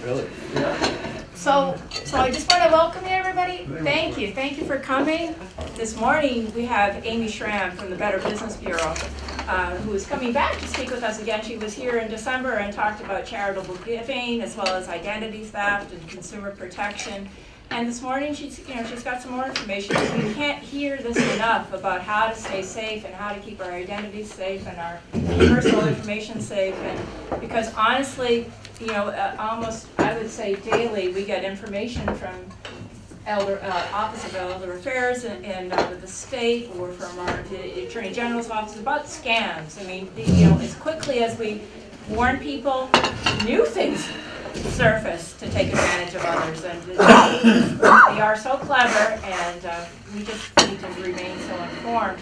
Really? Yeah. So I just want to welcome you, everybody. Thank you for coming. This morning we have Amy Schramm from the Better Business Bureau, who is coming back to speak with us again. She was here in December and talked about charitable giving as well as identity theft and consumer protection. And this morning she's got some more information. We can't hear this enough about how to stay safe and how to keep our identities safe and our personal information safe. And because honestly, almost I would say daily we get information from Office of Elder Affairs and with the state or from our Attorney General's office about scams. I mean, as quickly as we warn people, new things surface to take advantage of others, and they are so clever, and we just need to remain so informed.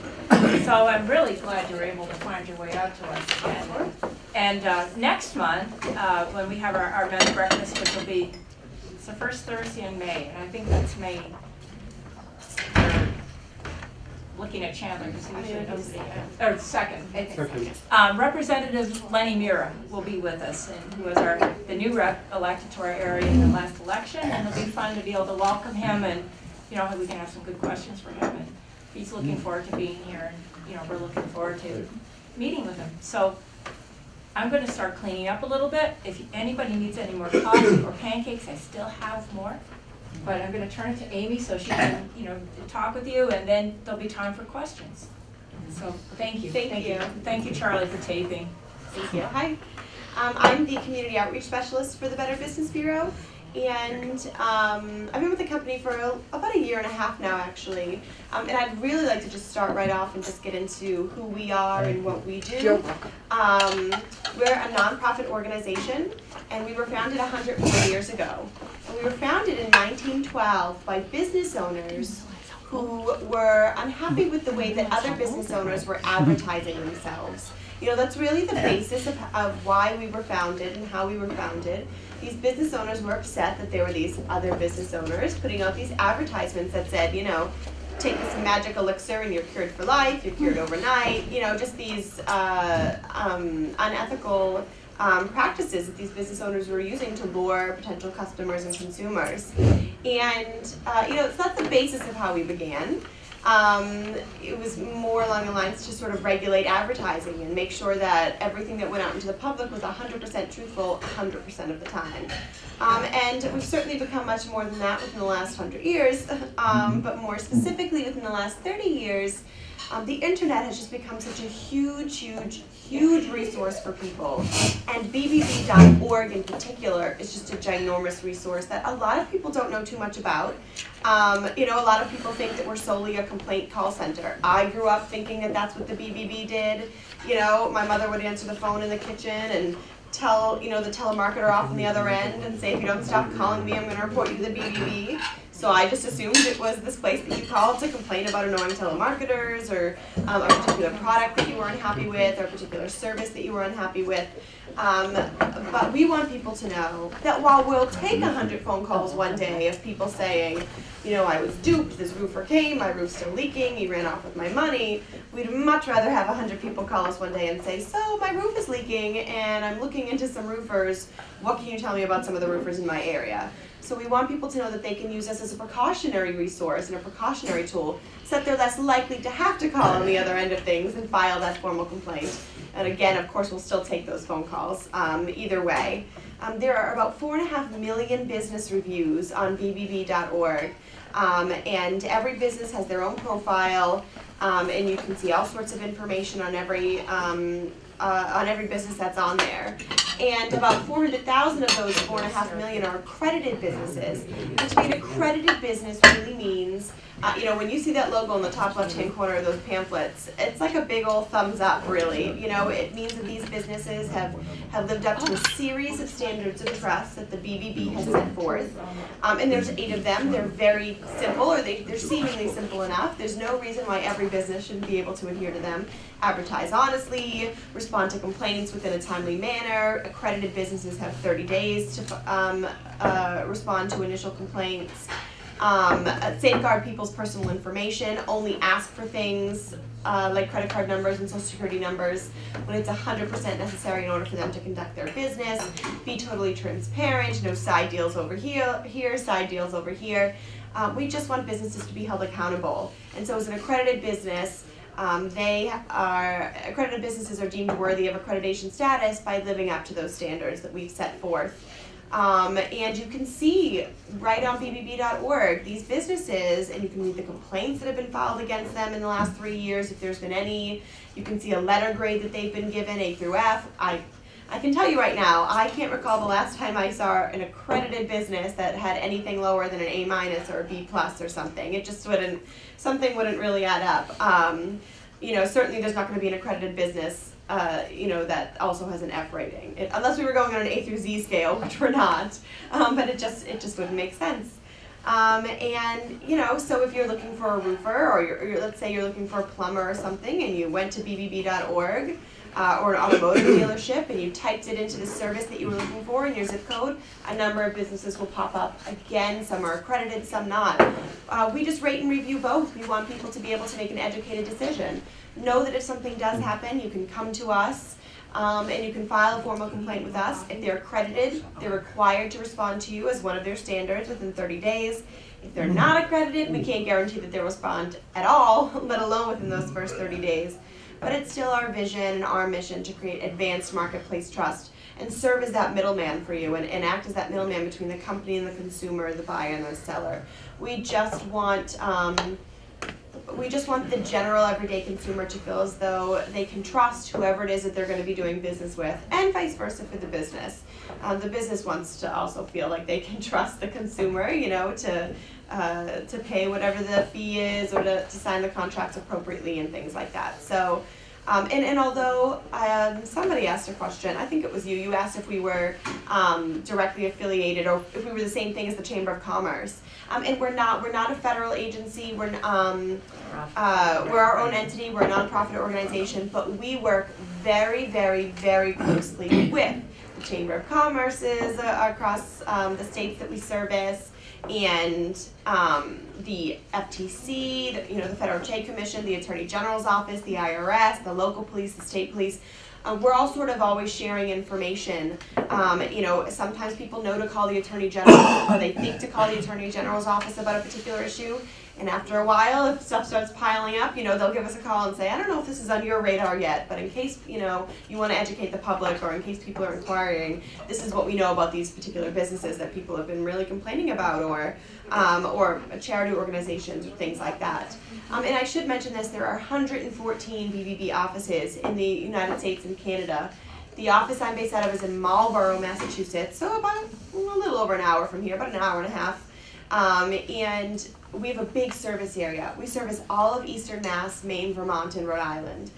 So I'm really glad you were able to find your way out to us again. And next month, when we have our men's breakfast, which will be, it's the first Thursday in May, and I think that's May 3rd. Looking at Chandler, because he usually knows or second. Representative Lenny Mira will be with us, and who was the new rep elected to our area in the last election, and it'll be fun to be able to welcome him, and we can have some good questions for him, and he's looking forward to being here, and we're looking forward to meeting with him. So I'm going to start cleaning up a little bit. If anybody needs any more coffee or pancakes, I still have more. But I'm going to turn it to Amy so she can, talk with you, and then there'll be time for questions. So thank you. Thank you. Thank you, Charlie, for taping. Thank you. Hi. I'm the Community Outreach Specialist for the Better Business Bureau, and I've been with the company for about 1.5 years now, actually. And I'd really like to just start right off and just get into who we are and what we do. You're welcome. We're a nonprofit organization, and we were founded 104 years ago. And we were founded in 1912 by business owners who were unhappy with the way that other business owners were advertising themselves. That's really the basis of why we were founded and how we were founded. These business owners were upset that there were these other business owners putting out these advertisements that said, take this magic elixir and you're cured for life, you're cured overnight, just these unethical practices that these business owners were using to lure potential customers and consumers. And, it's not the basis of how we began. It was more along the lines to sort of regulate advertising and make sure that everything that went out into the public was 100% truthful 100% of the time. And we've certainly become much more than that within the last 100 years, but more specifically within the last 30 years, the internet has just become such a huge resource for people, and BBB.org in particular is just a ginormous resource that a lot of people don't know too much about. A lot of people think that we're solely a complaint call center. I grew up thinking that that's what the BBB did. My mother would answer the phone in the kitchen and tell, the telemarketer off on the other end and say, if you don't stop calling me, I'm going to report you to the BBB. So I just assumed it was this place that you called to complain about annoying telemarketers or a particular product that you were unhappy with or a particular service that you were unhappy with. But we want people to know that while we'll take 100 phone calls one day of people saying, I was duped, this roofer came, my roof's still leaking, he ran off with my money, we'd much rather have 100 people call us one day and say, so my roof is leaking and I'm looking into some roofers, what can you tell me about some of the roofers in my area? So we want people to know that they can use us as a precautionary resource and a precautionary tool so that they're less likely to have to call on the other end of things and file that formal complaint. And again, of course, we'll still take those phone calls either way. There are about 4.5 million business reviews on BBB.org, and every business has their own profile, and you can see all sorts of information on every business that's on there. And about 400,000 of those 4.5 million are accredited businesses. And to be an accredited business really means, when you see that logo in the top left-hand corner of those pamphlets, it's like a big old thumbs up, really. It means that these businesses have lived up to a series of standards of trust that the BBB has set forth. And there's 8 of them. They're very simple, or they're seemingly simple enough. There's no reason why every business shouldn't be able to adhere to them. Advertise honestly, respond to complaints within a timely manner. Accredited businesses have 30 days to respond to initial complaints. safeguard people's personal information, only ask for things like credit card numbers and social security numbers when it's 100% necessary in order for them to conduct their business, be totally transparent, no side deals over here, side deals over here. We just want businesses to be held accountable. And so as an accredited business, accredited businesses are deemed worthy of accreditation status by living up to those standards that we've set forth. And you can see right on bbb.org these businesses, and you can read the complaints that have been filed against them in the last 3 years, if there's been any. You can see a letter grade that they've been given, A through F. I can tell you right now, I can't recall the last time I saw an accredited business that had anything lower than an A- or a B+ or something. It just something wouldn't really add up. Certainly there's not going to be an accredited business that also has an F rating. Unless we were going on an A through Z scale, which we're not, but it just wouldn't make sense. So if you're looking for a roofer, or let's say you're looking for a plumber or something, and you went to bbb.org or an automotive dealership, and you typed it into the service that you were looking for in your zip code, a number of businesses will pop up. Again, some are accredited, some not. We just rate and review both. We want people to be able to make an educated decision. Know that if something does happen, you can come to us and you can file a formal complaint with us. If they're accredited, they're required to respond to you as one of their standards within 30 days. If they're not accredited, we can't guarantee that they'll respond at all, let alone within those first 30 days. But it's still our vision and our mission to create advanced marketplace trust and serve as that middleman for you and act as that middleman between the company and the consumer, the buyer and the seller. We just want the general everyday consumer to feel as though they can trust whoever it is that they're going to be doing business with, and vice versa for the business. The business wants to also feel like they can trust the consumer, to pay whatever the fee is, or to sign the contracts appropriately and things like that. So, and although somebody asked a question, I think it was you asked if we were directly affiliated or if we were the same thing as the Chamber of Commerce. And we're not a federal agency, we're our own entity, we're a nonprofit organization, but we work very, very, very closely with the Chamber of Commerce's across the states that we service, and the FTC, the Federal Trade Commission, the Attorney General's Office, the IRS, the local police, the state police. We're all sort of always sharing information. Sometimes people know to call the Attorney General, or they think to call the Attorney General's office about a particular issue. And after a while, if stuff starts piling up, they'll give us a call and say, I don't know if this is on your radar yet, but in case, you want to educate the public, or in case people are inquiring, this is what we know about these particular businesses that people have been really complaining about, or charity organizations, or things like that. And I should mention this, there are 114 BBB offices in the United States and Canada. The office I'm based out of is in Marlborough, Massachusetts, so about a little over an hour from here, about an hour and a half. And we have a big service area. We service all of Eastern Mass, Maine, Vermont, and Rhode Island.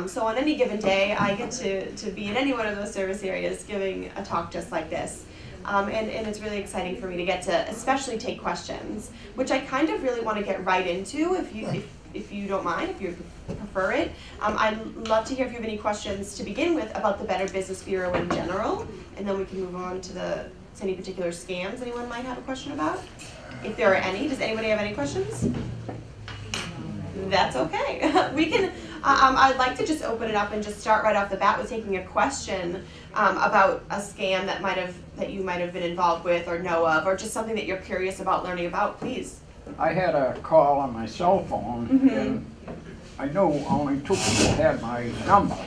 So on any given day, I get to be in any one of those service areas giving a talk just like this. And it's really exciting for me to get to especially take questions, which I kind of really want to get right into if you don't mind, if you prefer it. I'd love to hear if you have any questions to begin with about the Better Business Bureau in general, and then we can move on to any particular scams anyone might have a question about. If there are any, does anybody have any questions? That's okay. We can. I'd like to just open it up and just start right off the bat with taking a question about a scam that you might have been involved with or know of, or just something that you're curious about learning about. Please. I had a call on my cell phone, and I know only 2 people had my number.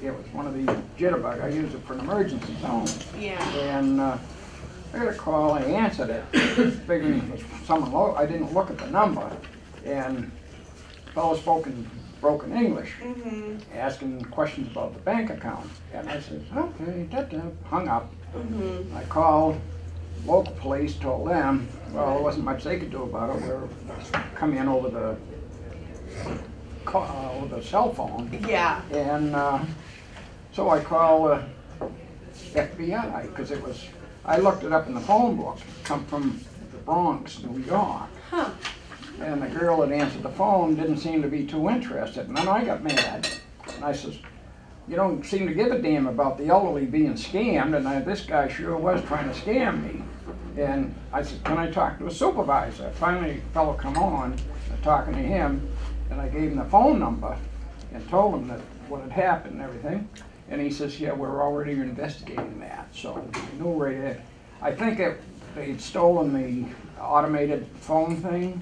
It was one of these jitterbug. I use it for an emergency zone. Yeah. And I got a call. I answered it, figuring it was someone low. I didn't look at the number, and the fellow spoke in broken English, asking questions about the bank account. And I said, okay, hung up. I called local police, told them, well, there wasn't much they could do about it. We're coming in over the cell phone. Yeah. And so I called FBI, because I looked it up in the phone book. It come from the Bronx, New York. Huh. And the girl that answered the phone didn't seem to be too interested. And then I got mad. And I says, you don't seem to give a damn about the elderly being scammed, and this guy sure was trying to scam me. And I said, can I talk to a supervisor? Finally, a fellow come on, I'm talking to him, and I gave him the phone number and told him that what had happened and everything. And he says, yeah, we're already investigating that. So I knew right there. I think they'd stolen the automated phone thing.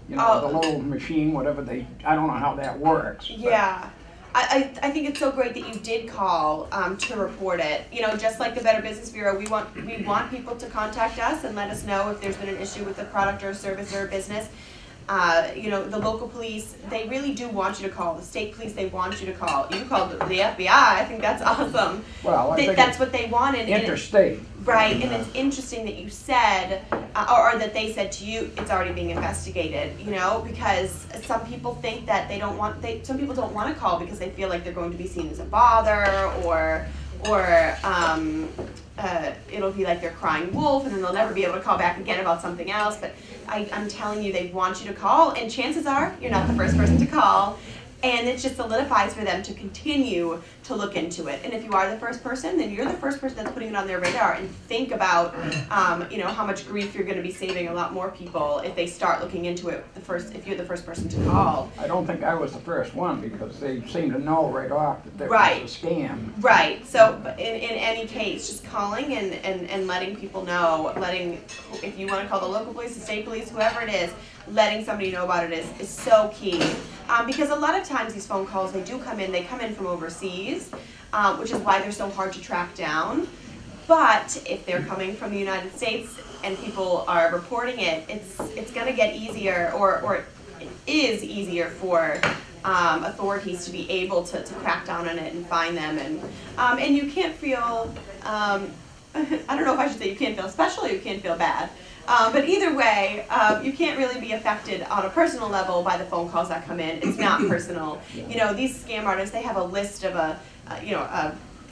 You know, the little machine, whatever I don't know how that works. Yeah. I think it's so great that you did call to report it. You know, just like the Better Business Bureau, we want people to contact us and let us know if there's been an issue with a product or a service or a business. You know, the local police, they really do want you to call. The state police, they want you to call. You called the FBI. I think that's awesome. Well, I think that's what they wanted. Interstate. Right, and it's interesting that you said, or that they said to you, it's already being investigated, you know, because some people think that some people don't want to call because they feel like they're going to be seen as a bother, or it'll be like they're crying wolf, and then they'll never be able to call back again about something else. But I'm telling you, they want you to call, and chances are you're not the first person to call. And it just solidifies for them to continue to look into it. And if you are the first person, then you're the first person that's putting it on their radar. And think about, you know, how much grief you're going to be saving a lot more people if they start looking into it if you're the first person to call. I don't think I was the first one because they seem to know right off that there was a scam. Right. So in any case, just calling and letting people know, if you want to call the local police, the state police, whoever it is, letting somebody know about it is so key. Because a lot of times these phone calls, they come in from overseas, which is why they're so hard to track down. But if they're coming from the United States and people are reporting it, it's going to get easier, or it is easier for authorities to be able to crack down on it and find them. And you can't feel, I don't know if I should say you can't feel special or you can't feel bad. But either way, you can't really be affected on a personal level by the phone calls that come in. It's not personal. You know, these scam artists, they have a list of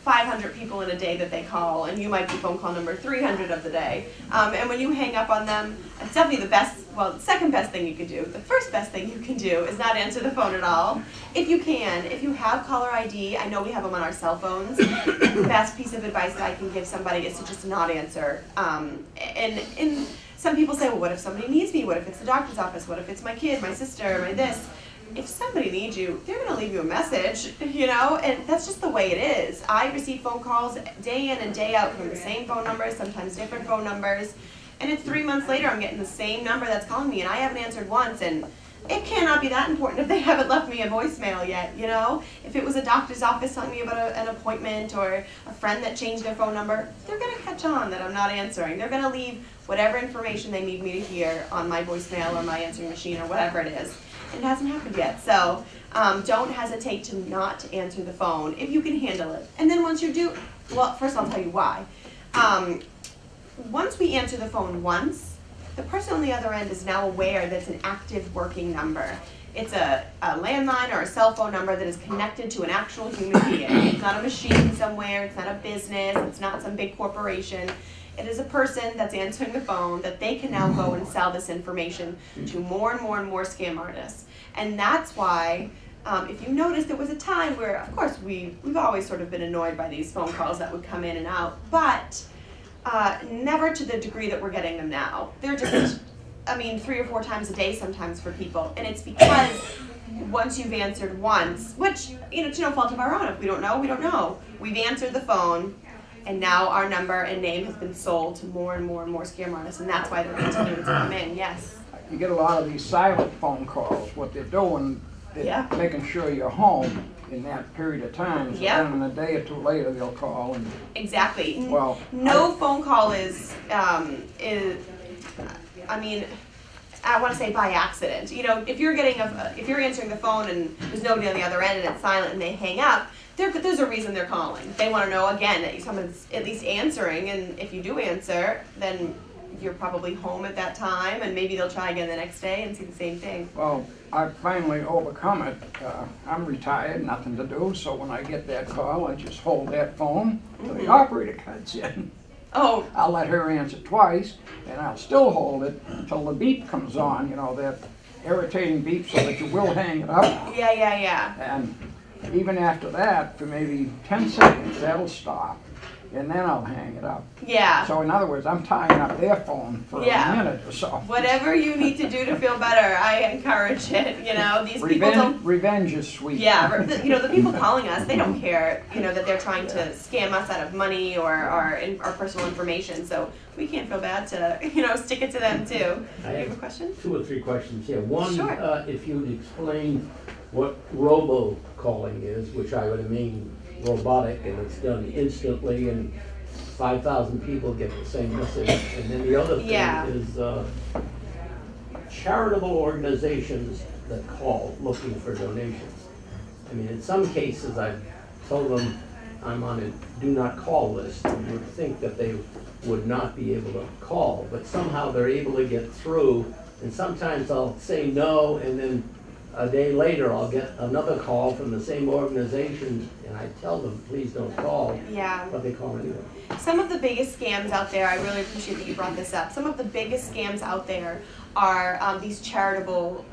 500 people in a day that they call, and you might be phone call number 300 of the day. And when you hang up on them, it's definitely the second best thing you can do. The first best thing you can do is not answer the phone at all. If you have caller ID, I know we have them on our cell phones. The best piece of advice that I can give somebody is to just not answer. And some people say, well, what if somebody needs me? What if it's the doctor's office? What if it's my kid, my sister, my this? If somebody needs you, they're going to leave you a message, you know, and that's just the way it is. I receive phone calls day in and day out from the same phone numbers, sometimes different phone numbers, and it's 3 months later I'm getting the same number that's calling me, and I haven't answered once, and it cannot be that important if they haven't left me a voicemail yet, you know. If it was a doctor's office telling me about an appointment, or a friend that changed their phone number, they're going to catch on that I'm not answering. They're going to leave whatever information they need me to hear on my voicemail or my answering machine or whatever it is. It hasn't happened yet, so don't hesitate to not answer the phone if you can handle it. And then once you do, well, first I'll tell you why. Once we answer the phone once, the person on the other end is now aware that it's an active working number. It's a landline or a cell phone number that is connected to an actual human being. It's not a machine somewhere, it's not a business, it's not some big corporation. It is a person that's answering the phone that they can now go and sell this information to more and more and more scam artists. And that's why, if you notice, there was a time where, of course, we've always sort of been annoyed by these phone calls that would come in and out, but never to the degree that we're getting them now. They're just, 3 or 4 times a day sometimes for people. And it's because once you've answered once, which, it's no fault of our own. If we don't know, we don't know. We've answered the phone, and now our number and name has been sold to more and more and more scam artists, and that's why they're continuing to come in. Yes. You get a lot of these silent phone calls. What they're doing, they're making sure you're home in that period of time. So then a day or two later, they'll call. And exactly. Well, no phone call is I want to say by accident. If you're answering the phone and there's nobody on the other end and it's silent and they hang up, there's a reason they're calling. They want to know, again, that someone's at least answering, and if you do answer, then you're probably home at that time, and maybe they'll try again the next day and see the same thing. Well, I've finally overcome it. I'm retired, nothing to do, so when I get that call, I just hold that phone till the operator cuts in. Oh. I'll let her answer twice, and I'll still hold it until the beep comes on, that irritating beep, so that you will hang it up. Yeah. And even after that, for maybe 10 seconds, that'll stop. and then I'll hang it up. Yeah. So in other words, I'm tying up their phone for a minute or so. Whatever you need to do to feel better, I encourage it. You know, these people don't. Revenge is sweet. Yeah, you know, the people calling us, they don't care. You know that they're trying to scam us out of money or our personal information. So we can't feel bad to stick it to them too. You have a question? 2 or 3 questions here. One, sure. If you'd explain what robocalling is, which I would mean robotic, and it's done instantly, and 5,000 people get the same message. And then the other thing is charitable organizations that call looking for donations. I mean, in some cases, I've told them I'm on a do not call list, and you would think that they would not be able to call, but somehow they're able to get through, and sometimes I'll say no, and then a day later I'll get another call from the same organization, and I tell them, please don't call, but they call anyway. Some of the biggest scams out there, I really appreciate that you brought this up, some of the biggest scams out there are these charitable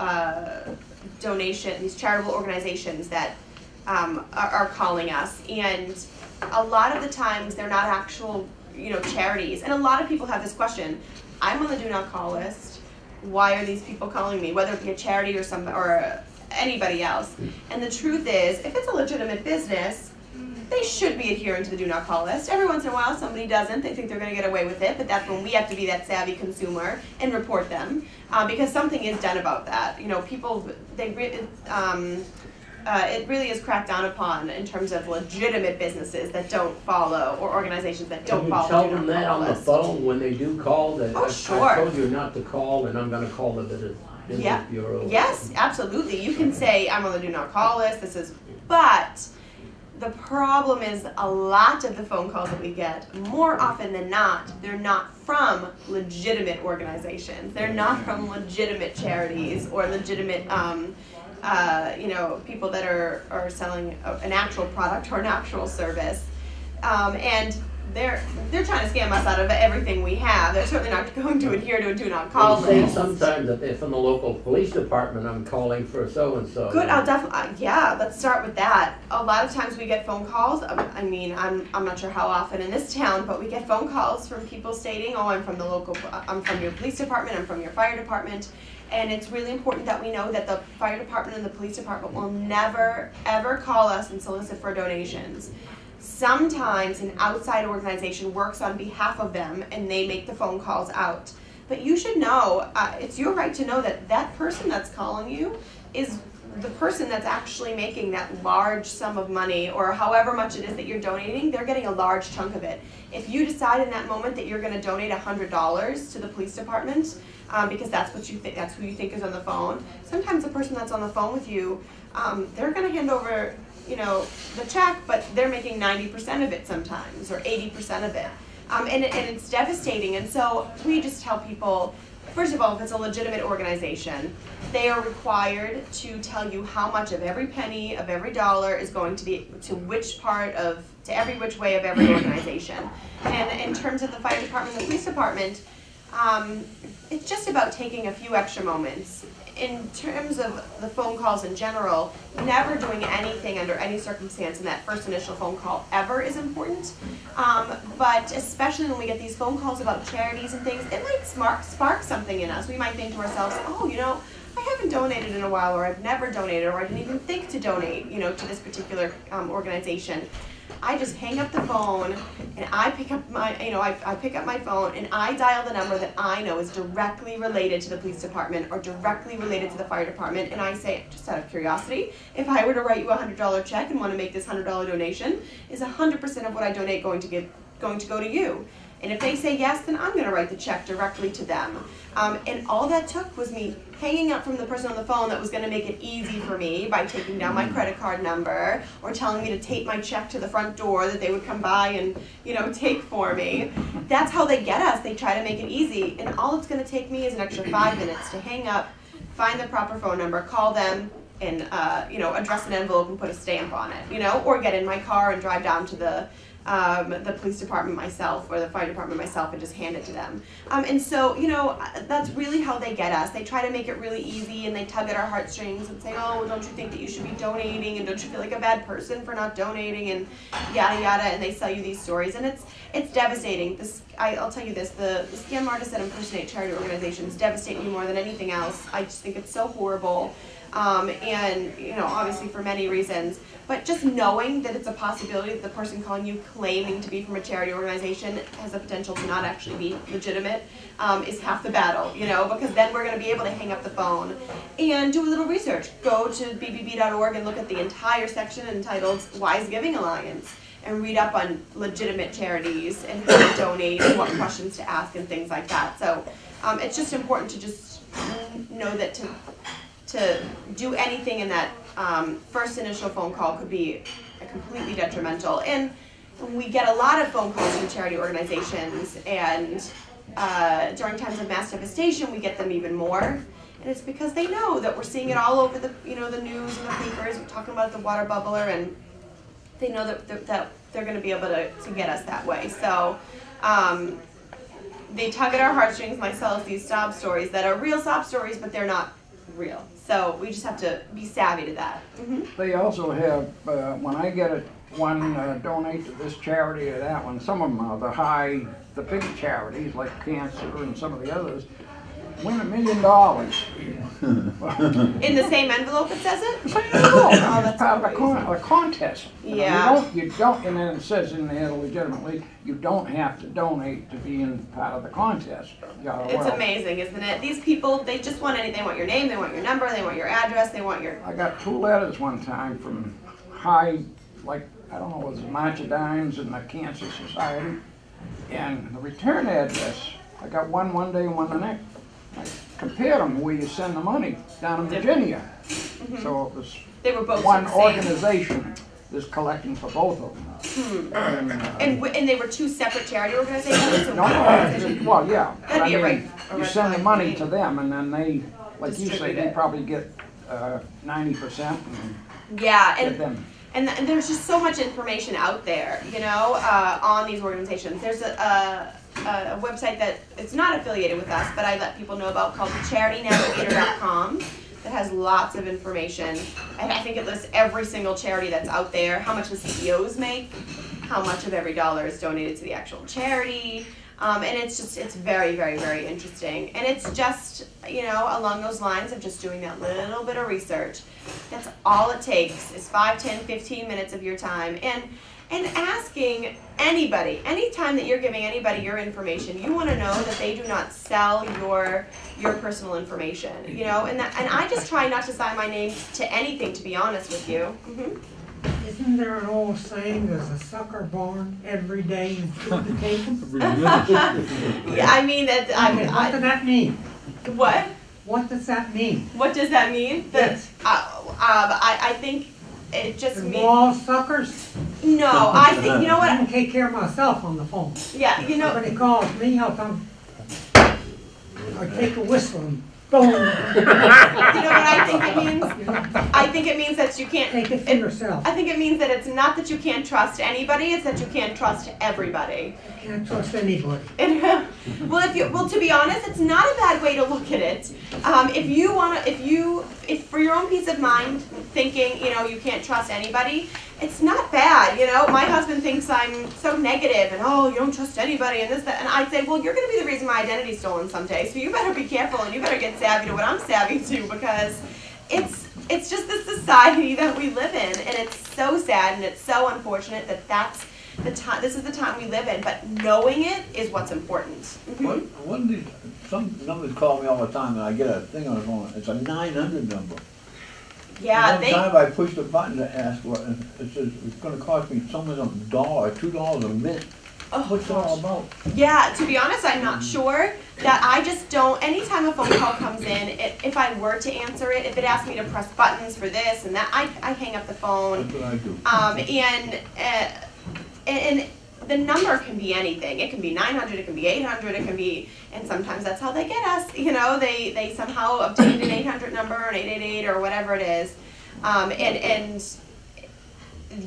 these charitable organizations that are calling us, and a lot of the times they're not actual charities. And a lot of people have this question, I'm on the do not call list, why are these people calling me, whether it be a charity or anybody else? And the truth is, if it's a legitimate business, they should be adhering to the do not call list. Every once in a while somebody doesn't, they think they're going to get away with it, but that's when we have to be that savvy consumer and report them, because something is done about that. People, it really is cracked down upon in terms of legitimate businesses that don't follow, or organizations that don't follow. Can you tell them that on the phone when they do call, that I told you not to call, and I'm going to call the Business Bureau? Yes, absolutely. You can say, I'm on the do not call list, but the problem is a lot of the phone calls that we get, more often than not, they're not from legitimate organizations. They're not from legitimate charities or legitimate people that are selling an actual product or an actual service, and they're trying to scam us out of everything we have. They're certainly not going to adhere to a do not call list. Say sometimes that they're from the local police department, I'm calling for so and so. Good, I'll definitely let's start with that. A lot of times we get phone calls. I mean, I'm not sure how often in this town, but we get phone calls from people stating, oh, I'm from your police department, I'm from your fire department. And it's really important that we know that the fire department and the police department will never, ever call us and solicit for donations. Sometimes an outside organization works on behalf of them and they make the phone calls out. But you should know, it's your right to know that that person that's calling you is the person that's actually making that large sum of money, or however much it is that you're donating, they're getting a large chunk of it. If you decide in that moment that you're going to donate $100 to the police department, because that's what you think, that's who you think is on the phone, sometimes the person that's on the phone with you, they're going to hand over the check, but they're making 90% of it sometimes, or 80% of it. And it's devastating. And so we just tell people, first of all, if it's a legitimate organization, they are required to tell you how much of every penny, of every dollar is going to be to every which way of every organization. And in terms of the fire department and the police department, it's just about taking a few extra moments. In terms of the phone calls in general, never doing anything under any circumstance in that first initial phone call ever is important. But especially when we get these phone calls about charities and things, it might spark something in us. We might think to ourselves, oh, I haven't donated in a while, or I've never donated, or I didn't even think to donate, to this particular organization. I just hang up the phone and I pick up my, I pick up my phone and I dial the number that I know is directly related to the police department or directly related to the fire department, and I say, just out of curiosity, if I were to write you a $100 check and want to make this $100 donation, is 100% of what I donate going to go to you? And if they say yes, then I'm going to write the check directly to them. And all that took was me hanging up from the person on the phone that was going to make it easy for me by taking down my credit card number or telling me to tape my check to the front door that they would come by and, take for me. That's how they get us. They try to make it easy. And all it's going to take me is an extra 5 minutes to hang up, find the proper phone number, call them, and, address an envelope and put a stamp on it, or get in my car and drive down to the the police department myself or the fire department myself and just hand it to them. And so, you know, that's really how they get us. They try to make it really easy and they tug at our heartstrings and say, oh, don't you think that you should be donating, and don't you feel like a bad person for not donating, and yada yada, and they sell you these stories, and it's devastating. I'll tell you this, the scam artists that impersonate charity organizations devastate me more than anything else. I just think it's so horrible. And, you know, obviously for many reasons, but just knowing that it's a possibility that the person calling you claiming to be from a charity organization has the potential to not actually be legitimate is half the battle, you know, because then we're going to be able to hang up the phone and do a little research. Go to bbb.org and look at the entire section entitled Wise Giving Alliance and read up on legitimate charities and who to donate and what questions to ask and things like that. So it's just important to just know that to do anything in that first initial phone call could be completely detrimental. And we get a lot of phone calls from charity organizations, and during times of mass devastation we get them even more. And it's because they know that we're seeing it all over the the news and the papers. We're talking about the water bubbler, and they know that they're going to be able to get us that way. So they tug at our heartstrings and they sell us these sob stories that are real sob stories, but they're not real. So we just have to be savvy to that. They also have, when I get one donate to this charity or that one, some of them are the big charities like cancer and some of the others, win $1 million. In the same envelope it says it? Oh, that's part of a contest. Yeah. You don't, and then it says in there legitimately, you don't have to donate to be in part of the contest. It's amazing, isn't it? These people, they just want anything. They want your name, they want your number, they want your address, they want your... I got 2 letters one time from like, I don't know, it was the March of Dimes and the Cancer Society. And the return address, I got one day and one the next. I compared them where you send the money down in Virginia. So it was they were both one organization that's collecting for both of them. And they were 2 separate charity organizations? No, well, yeah. That'd be a red you send the money to them, and then they, like you say, distribute they it. probably get 90%. Yeah, Get them. and there's just so much information out there, on these organizations. There's a website that it's not affiliated with us, but I let people know about, called charitynavigator.com, that has lots of information. And I think it lists every single charity that's out there, how much the CEOs make, how much of every dollar is donated to the actual charity. And it's very, very, very interesting. And it's just, along those lines of just doing that little bit of research. That's all it takes is 5, 10, 15 minutes of your time. And asking anybody, anytime that you're giving anybody your information, you want to know that they do not sell your personal information, and I just try not to sign my name to anything, to be honest with you. Isn't there an old saying, there's a sucker born every day and food to take? Yeah, I mean, what does that mean? What? What does that mean? What does that mean? Yes. I think it just means... We're all suckers? No, I think, you know what? I can take care of myself on the phone. Yeah, Somebody calls me, I'll come, I take a whistle and boom. You know what I think it means? I think it means that you can't... Take it for yourself. I think it means that it's not that you can't trust anybody, it's that you can't trust everybody. You can't trust anybody. Well, to be honest, it's not a bad way to look at it. If for your own peace of mind, thinking, you can't trust anybody, it's not bad, My husband thinks I'm so negative and, you don't trust anybody and this, that, and I'd say, well, you're going to be the reason my identity's stolen someday, so you better be careful and you better get savvy to what I'm savvy to, because it's just the society that we live in, and it's so sad and it's so unfortunate that that's the time. This is the time we live in, but knowing it is what's important. Some numbers call me all the time, and I get a thing on the phone. It's a 900 number. Yeah, One time I pushed a button to ask what, and it says it's going to cost me something $1, $2 a minute. Oh, what's it all about? Yeah, to be honest, I'm not sure. That I just don't, anytime a phone call comes in, if I were to answer it, if it asks me to press buttons for this and that, I hang up the phone. That's what I do. And the number can be anything. It can be 900, it can be 800, it can be, and sometimes that's how they get us. They somehow obtained an 800 number, an 888, or whatever it is. And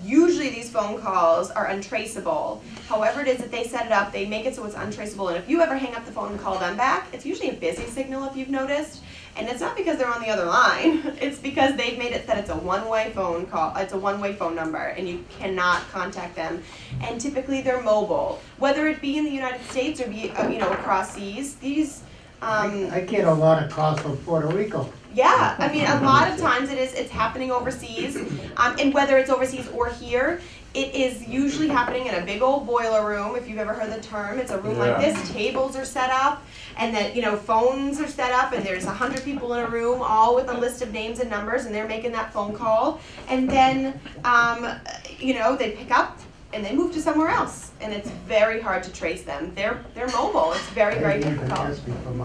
usually these phone calls are untraceable. However it is that they set it up, they make it so it's untraceable, and if you ever hang up the phone and call them back, it's usually a busy signal if you've noticed. And it's not because they're on the other line, it's because they've made it that it's a one-way phone call, it's a one-way phone number, and you cannot contact them. And typically they're mobile, whether it be in the United States or be, across seas. These, I get a lot of calls from Puerto Rico. yeah, I mean, a lot of times it's happening overseas, and whether it's overseas or here, it is usually happening in a big old boiler room, if you've ever heard the term. It's a room like this, tables are set up, and then, phones are set up, and there's 100 people in a room, all with a list of names and numbers, and they're making that phone call, and then, they pick up, and they move to somewhere else, and it's very hard to trace them. They're mobile, it's very, very difficult.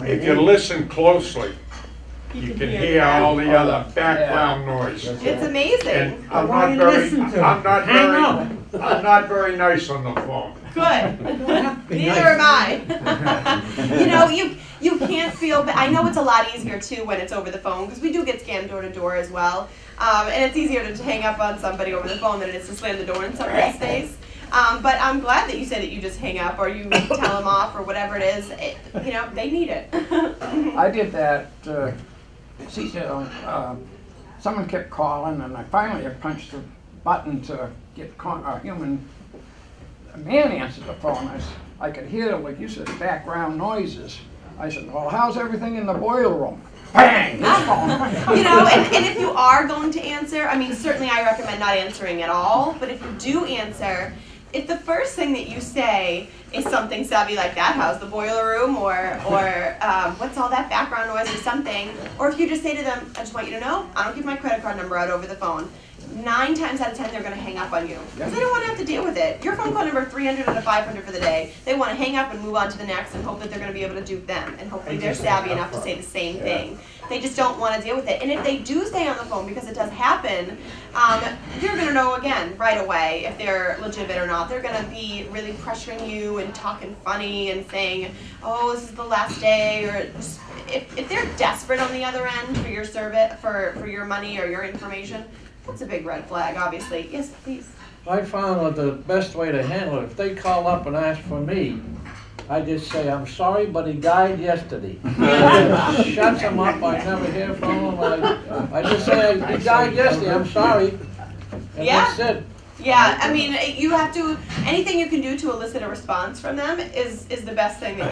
If you listen closely, you can hear all the other background noise. It's amazing. And I'm Why not you very, listen to I'm it? not Hang very, up. I'm not very nice on the phone. Good. Be Neither nice. am I. You can't feel bad. I know it's a lot easier too when it's over the phone, because we do get scammed door to door as well. And it's easier to hang up on somebody over the phone than it is to slam the door in somebody's face. But I'm glad that you said that you just hang up or you tell them off or whatever it is. They need it. I did that, someone kept calling, and I finally punched the button to get a human. A man answered the phone. I could hear, like you said, background noises. I said, well, how's everything in the boiler room? Bang! His phone. And if you are going to answer, I mean, certainly I recommend not answering at all, but if you do answer, if the first thing that you say is something savvy like that, how's the boiler room, or what's all that background noise or something, or if you just say to them, I just want you to know, I don't give my credit card number out over the phone. 9 times out of 10, they're going to hang up on you because they don't want to have to deal with it. Your phone call number 300 out of 500 for the day. They want to hang up and move on to the next and hope that they're going to be able to dupe them, and hopefully they're savvy enough to say the same thing. They just don't want to deal with it. And if they do stay on the phone, because it does happen, you're going to know again right away if they're legitimate or not. They're going to be really pressuring you and talking funny and saying, oh, this is the last day, or if they're desperate on the other end for your service, for your money or your information, that's a big red flag, obviously. Yes, please. I found that the best way to handle it, if they call up and ask for me, I just say, I'm sorry, but he died yesterday. Shuts them up, I never hear from him. I just say, he died yesterday, I'm sorry. And that's it. Yeah, I mean, you have to, anything you can do to elicit a response from them is the best thing you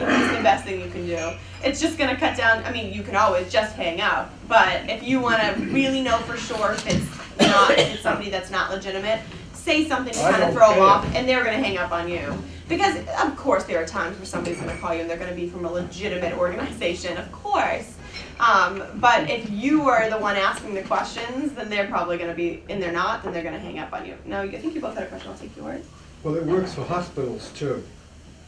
can do. It's just going to cut down, I mean, you can always just hang up, but if you want to really know for sure if it's somebody that's not legitimate, say something to kind of throw them off, and they're going to hang up on you. Because, of course, there are times where somebody's going to call you and they're going to be from a legitimate organization, of course. But if you are the one asking the questions, then they're probably going to be, and they're not, then they're going to hang up on you. No, I think you both had a question. I'll take yours. Well, it works for hospitals, too.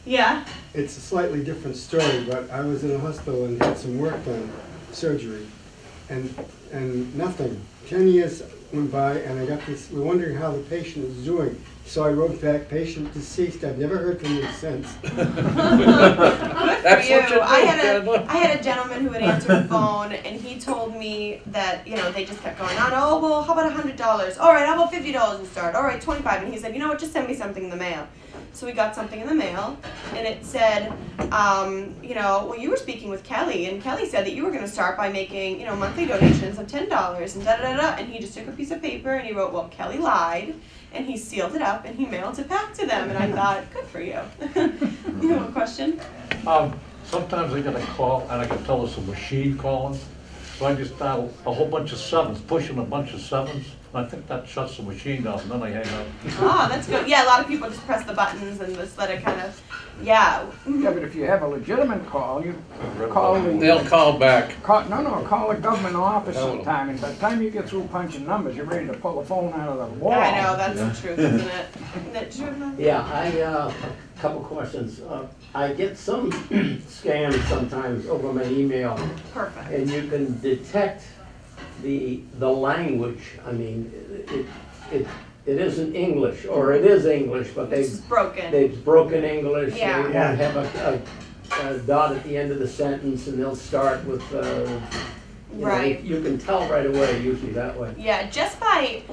Yeah. It's a slightly different story, but I was in a hospital and had some work done, surgery, and nothing. 10 years went by, and I got this, we're wondering how the patient is doing. So I wrote back, patient deceased. I've never heard from him since. Good for you. I had a gentleman who would answer the phone, and he told me that, they just kept going on. Oh, well, how about $100? All right, how about $50 and start? All right, $25. And he said, you know what, just send me something in the mail. So we got something in the mail, and it said, well, you were speaking with Kelly, and Kelly said that you were going to start by making, monthly donations of $10, and da-da-da-da. And he just took a piece of paper, and he wrote, well, Kelly lied, and he sealed it up, and he mailed it back to them. And I thought, good for you. You have a question? Sometimes I get a call, and I can tell it's a machine calling. So I just dial a whole bunch of sevens, pushing a bunch of sevens. I think that shuts the machine down, and then I hang up. Ah, that's good. Yeah, a lot of people just press the buttons and just let it kind of, yeah. Yeah, but if you have a legitimate call, you call the... They'll call back. Call the government office sometime, and by the time you get through punching numbers, you're ready to pull the phone out of the wall. I know, that's the truth, isn't it? Isn't that true? Yeah, a couple questions. I get some scams sometimes over my email. Perfect. And you can detect the language. I mean, it isn't English, or it is English, but they've broken English. Yeah. They won't have a dot at the end of the sentence, and they'll start with You know, Right. you can tell right away usually that way. Yeah, just by,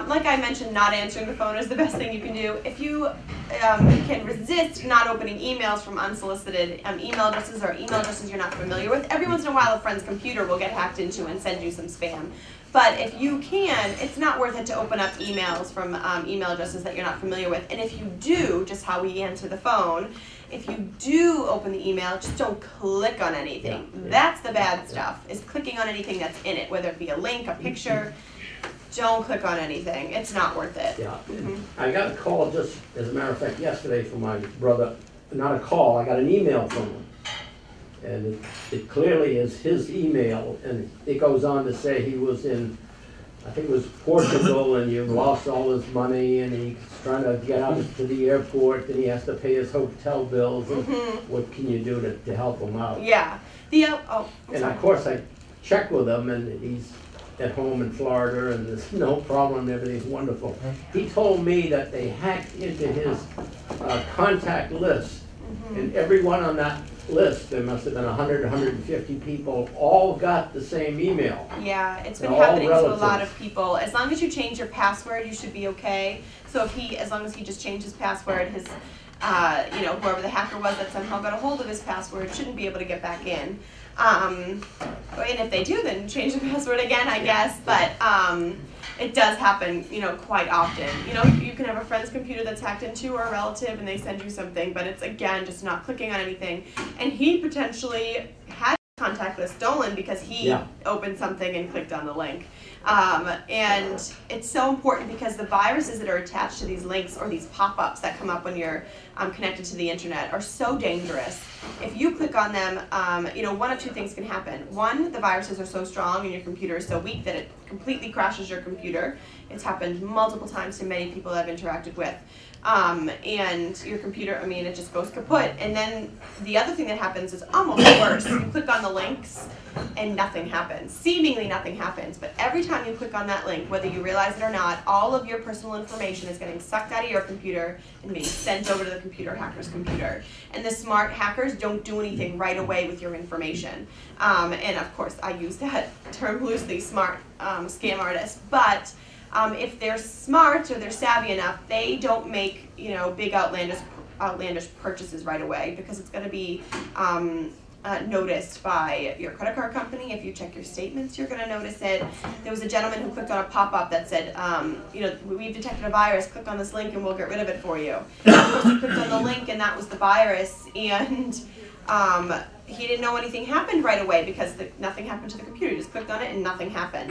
like I mentioned, not answering the phone is the best thing you can do. If you can resist not opening emails from unsolicited email addresses or email addresses you're not familiar with, every once in a while a friend's computer will get hacked into and send you some spam. But if you can, it's not worth it to open up emails from email addresses that you're not familiar with. And if you do, just how we answer the phone, if you do open the email, just don't click on anything. Yeah. That's the bad stuff, is clicking on anything that's in it, whether it be a link, a picture. Don't click on anything. It's not worth it. Yeah. I got a call just, as a matter of fact, yesterday from my brother. Not a call, I got an email from him. And it clearly is his email, and it goes on to say he was in, I think it was Portugal, and you've lost all his money, and he's trying to get out to the airport, and he has to pay his hotel bills, and what can you do to help him out? Yeah. And of course I checked with him, and he's at home in Florida, and there's no problem, everything's wonderful. He told me that they hacked into his contact list, and everyone on that list, there must have been 100, 150 people, all got the same email. Yeah, it's been They're all happening to a lot relatives. of people. As long as you change your password, you should be okay. So if as long as he just changed his password, his, whoever the hacker was that somehow got a hold of his password shouldn't be able to get back in. And if they do, then change the password again, I guess. But it does happen, quite often. You can have a friend's computer that's hacked into, or a relative, and they send you something, but it's, again, just not clicking on anything. And he potentially had his contact list stolen because he opened something and clicked on the link. And it's so important because the viruses that are attached to these links or these pop-ups that come up when you're connected to the internet are so dangerous. If you click on them, one of two things can happen. One, the viruses are so strong and your computer is so weak that it completely crashes your computer. It's happened multiple times to many people I've interacted with. And your computer, it just goes kaput. And then the other thing that happens is almost worse. You click on the links and nothing happens. Seemingly nothing happens. But every time you click on that link, whether you realize it or not, all of your personal information is getting sucked out of your computer and being sent over to the computer hacker's computer. And the smart hackers don't do anything right away with your information. And of course, I use that term loosely, smart scam artists. But if they're smart or they're savvy enough, they don't make big outlandish purchases right away, because it's going to be noticed by your credit card company. If you check your statements, you're going to notice it. There was a gentleman who clicked on a pop-up that said, we've detected a virus, click on this link and we'll get rid of it for you. And of course he clicked on the link and that was the virus, and he didn't know anything happened right away because nothing happened to the computer. He just clicked on it and nothing happened.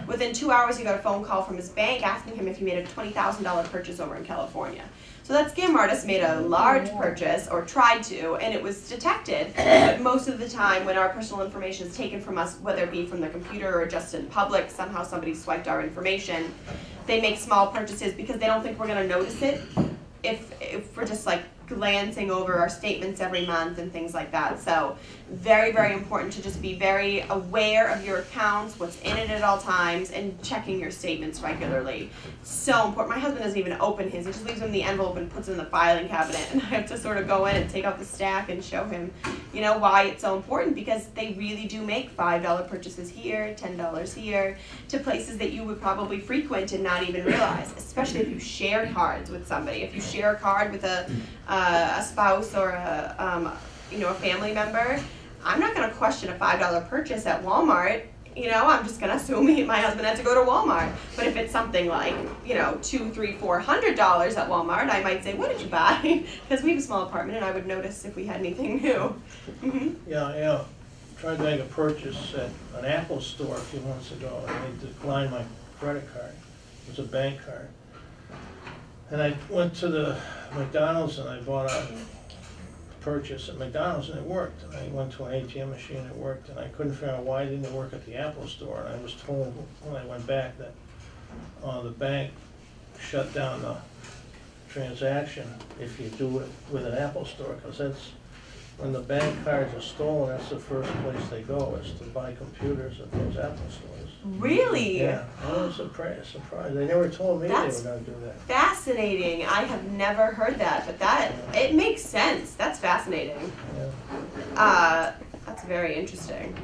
Within 2 hours he got a phone call from his bank asking him if he made a $20,000 purchase over in California. So that scam artist made a large purchase, or tried to, and it was detected. But most of the time when our personal information is taken from us, whether it be from the computer or just in public, somehow somebody swiped our information, they make small purchases because they don't think we're going to notice it if we're just like glancing over our statements every month and things like that. So very, very important to just be very aware of your accounts, what's in it at all times, and checking your statements regularly. So important. My husband doesn't even open his. He just leaves them in the envelope and puts it in the filing cabinet, and I have to sort of go in and take out the stack and show him, why it's so important, because they really do make $5 purchases here, $10 here, to places that you would probably frequent and not even realize, especially if you share cards with somebody. If you share a card with a spouse or a family member, I'm not going to question a $5 purchase at Walmart. I'm just going to assume my husband had to go to Walmart. But if it's something like, $200, $300, $400 at Walmart, I might say, what did you buy? Because we have a small apartment and I would notice if we had anything new. Yeah. Tried to make a purchase at an Apple store a few months ago, and they declined my credit card. It was a bank card. And I went to the McDonald's and I bought a purchase at McDonald's, and it worked. And I went to an ATM machine, it worked, and I couldn't figure out why it didn't work at the Apple store. And I was told when I went back that the bank shut down the transaction if you do it with an Apple store, because that's when the bank cards are stolen, that's the first place they go, is to buy computers at those Apple stores. Really? Yeah, I was surprised. They never told me they were going to do that. Fascinating. I have never heard that, but it makes sense. That's fascinating. Yeah. That's very interesting.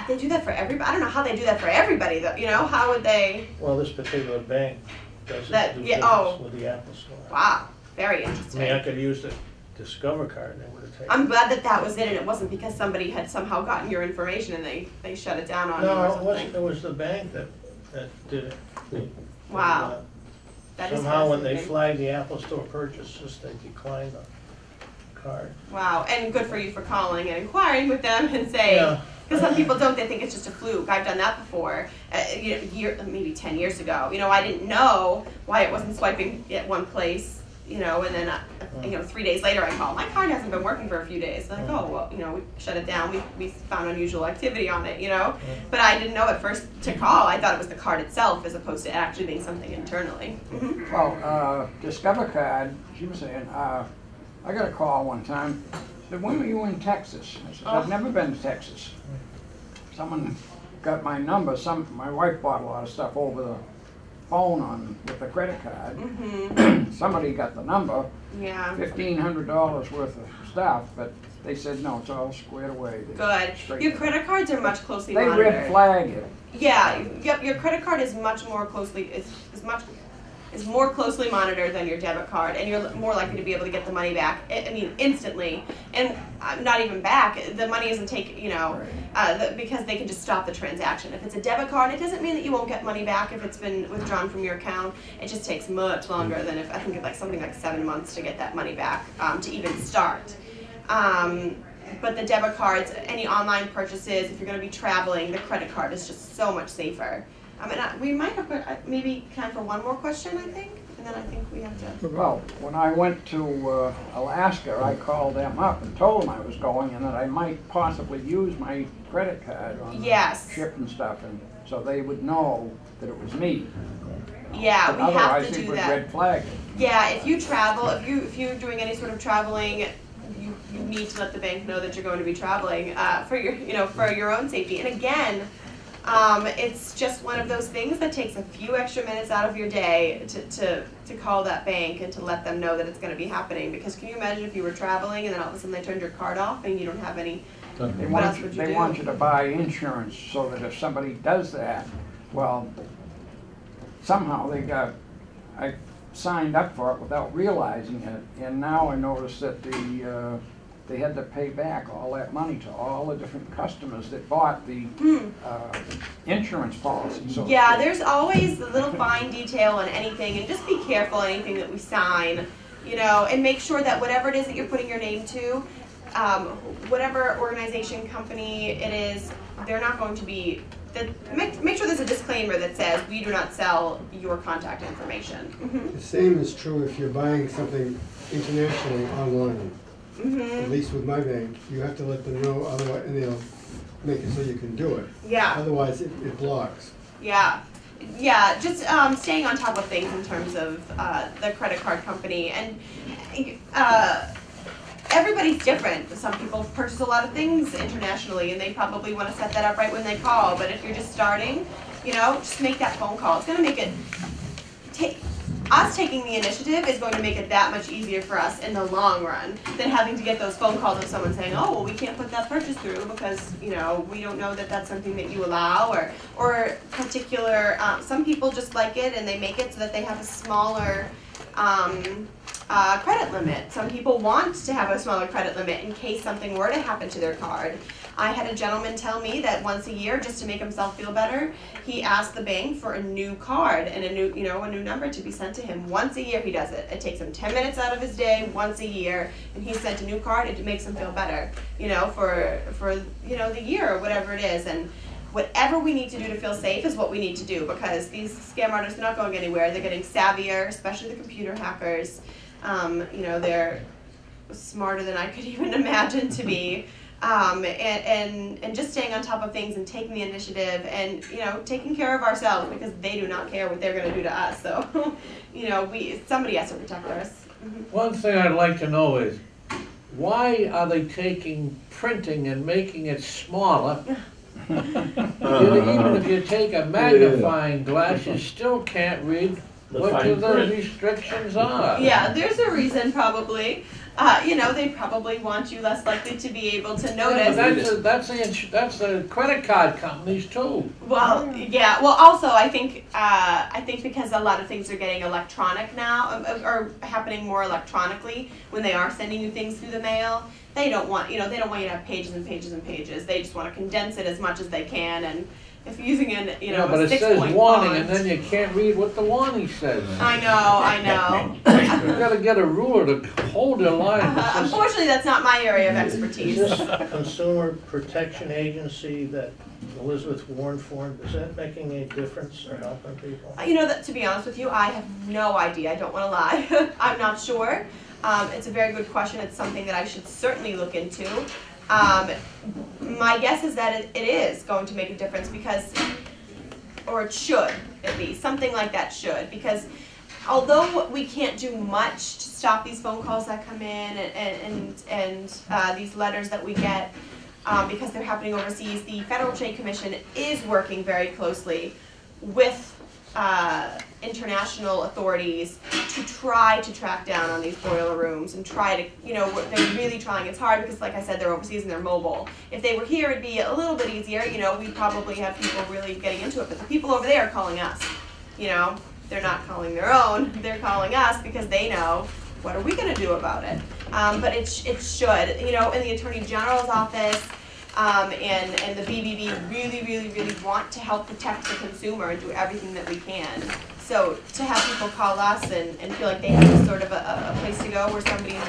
They do that for everybody. I don't know how they do that for everybody though. You know, how would they? Well, this particular bank doesn't That- do yeah, business oh. with the Apple Store. Wow, very I interesting. mean, I could use the Discover card and it would have taken. I'm glad that that was it, and it wasn't because somebody had somehow gotten your information and they shut it down on you or No, it something. wasn't, it was the bank that did it. Wow. And, That is somehow when they fascinating. flagged the Apple Store purchases, they declined the card. Wow, and good for you for calling and inquiring with them and saying, Yeah. because some people don't, they think it's just a fluke. I've done that before, maybe 10 years ago. You know, I didn't know why it wasn't swiping at one place, you know, and then, 3 days later I call, my card hasn't been working for a few days. They're like, oh, well, we shut it down. We found unusual activity on it, you know. But I didn't know at first to call. I thought it was the card itself as opposed to actually being something internally. Mhm. Well, Discover Card, she was saying, I got a call one time, said, when were you in Texas? I said, I've never been to Texas. Someone got my number, my wife bought a lot of stuff over the phone with the credit card. Mhm. Somebody got the number, Yeah. $1,500 worth of stuff, but they said, no, it's all squared away. They Good. straightened Your it. credit cards are much closely They monitored. red flag it. Yeah, yep, your credit card is much more closely, is more closely monitored than your debit card, and you're more likely to be able to get the money back, I mean, instantly. And not even back, the money isn't taken, because they can just stop the transaction. If it's a debit card, it doesn't mean that you won't get money back if it's been withdrawn from your account. It just takes much longer than I think it's something like 7 months to get that money back, to even start. But the debit cards, any online purchases, if you're going to be traveling, the credit card is just so much safer. We might have maybe time for one more question, I think, and then I think we have to. Well, when I went to Alaska, I called them up and told them I was going and that I might possibly use my credit card on Yes. the ship and stuff, and so they would know that it was me. Yeah, But we have otherwise, to they do would that. red flag it. Yeah, if you travel, if you're doing any sort of traveling, you need to let the bank know that you're going to be traveling for your own safety. And again, it's just one of those things that takes a few extra minutes out of your day to call that bank and to let them know that it's going to be happening. Because can you imagine if you were traveling and then all of a sudden they turned your card off and you don't have any? They What else want you, would you they do? want you to buy insurance so that if somebody does that, well, somehow I signed up for it without realizing it, and now I notice that they had to pay back all that money to all the different customers that bought the insurance policy. So Yeah, there's always the little fine detail on anything, and just be careful on anything that we sign, and make sure that whatever it is that you're putting your name to, whatever organization, company it is, they're not going to be. Make sure there's a disclaimer that says we do not sell your contact information. The same is true if you're buying something internationally online. At least with my bank, you have to let them know, otherwise, and they'll make it so you can do it. Yeah. Otherwise, it blocks. Yeah, just staying on top of things in terms of the credit card company, and everybody's different. Some people purchase a lot of things internationally, and they probably want to set that up right when they call. But if you're just starting, just make that phone call. It's going to make it. Us taking the initiative is going to make it that much easier for us in the long run than having to get those phone calls of someone saying, oh, well, we can't put that purchase through because, we don't know that that's something that you allow, or particular, some people just like it and they make it so that they have a smaller credit limit. Some people want to have a smaller credit limit in case something were to happen to their card. I had a gentleman tell me that once a year, just to make himself feel better, he asked the bank for a new card and a new number to be sent to him. Once a year he does it. It takes him 10 minutes out of his day, once a year, and he's sent a new card. It makes him feel better, for the year or whatever it is. And whatever we need to do to feel safe is what we need to do, because these scam artists are not going anywhere. They're getting savvier, especially the computer hackers. They're smarter than I could even imagine to be. And just staying on top of things and taking the initiative and, taking care of ourselves, because they do not care what they're going to do to us. So, somebody has to protect us. One thing I'd like to know is, why are they taking printing and making it smaller? Even if you take a magnifying glass, you still can't read what the restrictions are. Yeah, there's a reason probably. you know, they probably want you less likely to be able to Yeah, notice. but that's the credit card companies too. Well, yeah. Well, also, I think because a lot of things are getting electronic now, or happening more electronically when they are sending you things through the mail. They don't want you to have pages and pages and pages. They just want to condense it as much as they can. And if you're using a Yeah, but a it 6-point says warning, font, and then you can't read what the warning says. I know. You gotta get a ruler to hold your line. Unfortunately, that's not my area of expertise. Is this Consumer Protection Agency that Elizabeth warned for, is that making a difference or helping people? You know, to be honest with you, I have no idea. I don't want to lie. I'm not sure. It's a very good question. It's something that I should certainly look into. My guess is that it is going to make a difference because, or it should at least, something like that should, because although we can't do much to stop these phone calls that come in and these letters that we get because they're happening overseas, the Federal Trade Commission is working very closely with international authorities to try to track down on these boiler rooms and try to, they're really trying. It's hard because, like I said, they're overseas and they're mobile. If they were here, it'd be a little bit easier. We'd probably have people really getting into it. But the people over there are calling us. They're not calling their own. They're calling us because they know, what are we going to do about it? But it should. In the Attorney General's office, and the BBB really want to help protect the consumer and do everything that we can. So to have people call us and feel like they have sort of a place to go where somebody's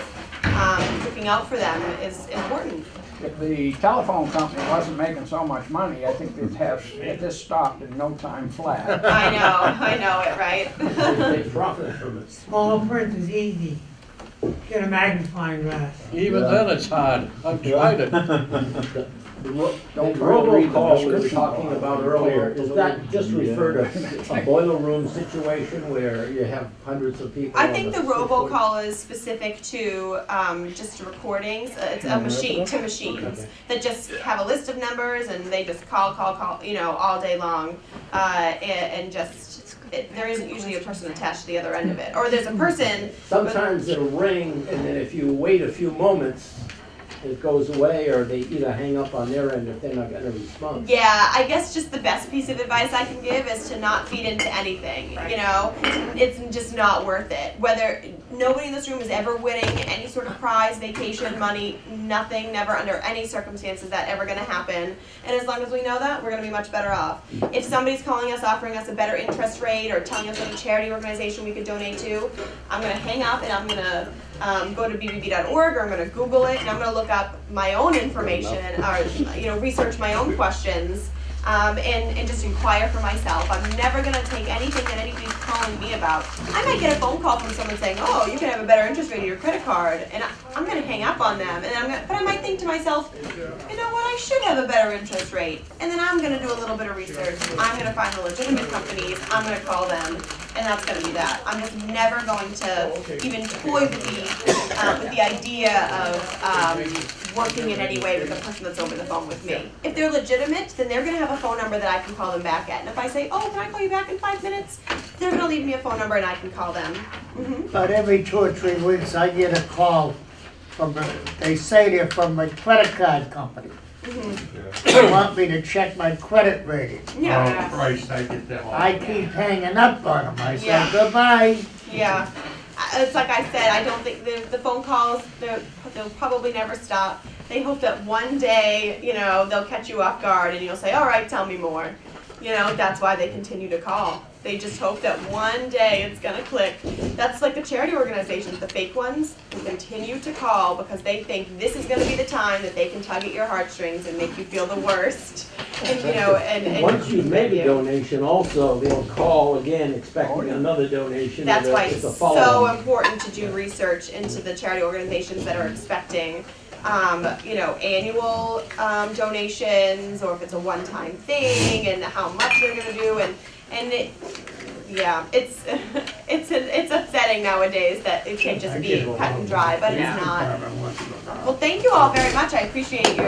looking out for them is important. If the telephone company wasn't making so much money, I think they'd have this stopped in no time flat. I know it, right? They profit from it. Small print is easy. Get a magnifying glass. Even then it's hard. I've tried it. The robocall we were talking about earlier, is that just refer to a boiler room situation where you have hundreds of people? I think the robocall is specific to just recordings. It's a machine to machines that just have a list of numbers and they just call, all day long, and just. There isn't usually a person attached to the other end of it, or there's a person. Sometimes it'll ring, and then if you wait a few moments, it goes away, or they either hang up on their end if they're not going to respond. Yeah, I guess just the best piece of advice I can give is to not feed into anything. It's just not worth it. Whether nobody in this room is ever winning any sort of prize, vacation, money, nothing, never under any circumstances that ever going to happen. And as long as we know that, we're going to be much better off. If somebody's calling us, offering us a better interest rate, or telling us what a charity organization we could donate to, I'm going to hang up and I'm going to go to bbb.org, or I'm going to Google it, and I'm going to look up my own information, or research my own questions, and just inquire for myself. I'm never going to take anything that anybody's calling me about. I might get a phone call from someone saying, "Oh, you can have a better interest rate on your credit card," and I'm going to hang up on them, but I might think to myself, you know what, I should have a better interest rate, and then I'm going to do a little bit of research. I'm going to find the legitimate companies. I'm going to call them. And that's going to be that. I'm just never going to even toy with the idea of working in any way with the person that's over the phone with me. If they're legitimate, then they're going to have a phone number that I can call them back at. And if I say, "Oh, can I call you back in 5 minutes?" they're going to leave me a phone number and I can call them. About every 2 or 3 weeks, I get a call they say they're from a credit card company. They want me to check my credit rating. Yeah. Oh, Christ, I get that all. I keep hanging up on them. I say goodbye. Yeah. It's like I said, I don't think the phone calls, they'll probably never stop. They hope that one day, they'll catch you off guard and you'll say, "All right, tell me more." That's why they continue to call. They just hope that one day it's going to click. That's like the charity organizations, the fake ones, who continue to call because they think this is going to be the time that they can tug at your heartstrings and make you feel the worst. And once you've made a donation, also they'll call again expecting another donation. That's why it's so important to do research into the charity organizations that are expecting annual donations, or if it's a one-time thing, and how much they're going to do, it's upsetting nowadays that it can't just be cut and dry, but it's not. Well, thank you all very much. I appreciate your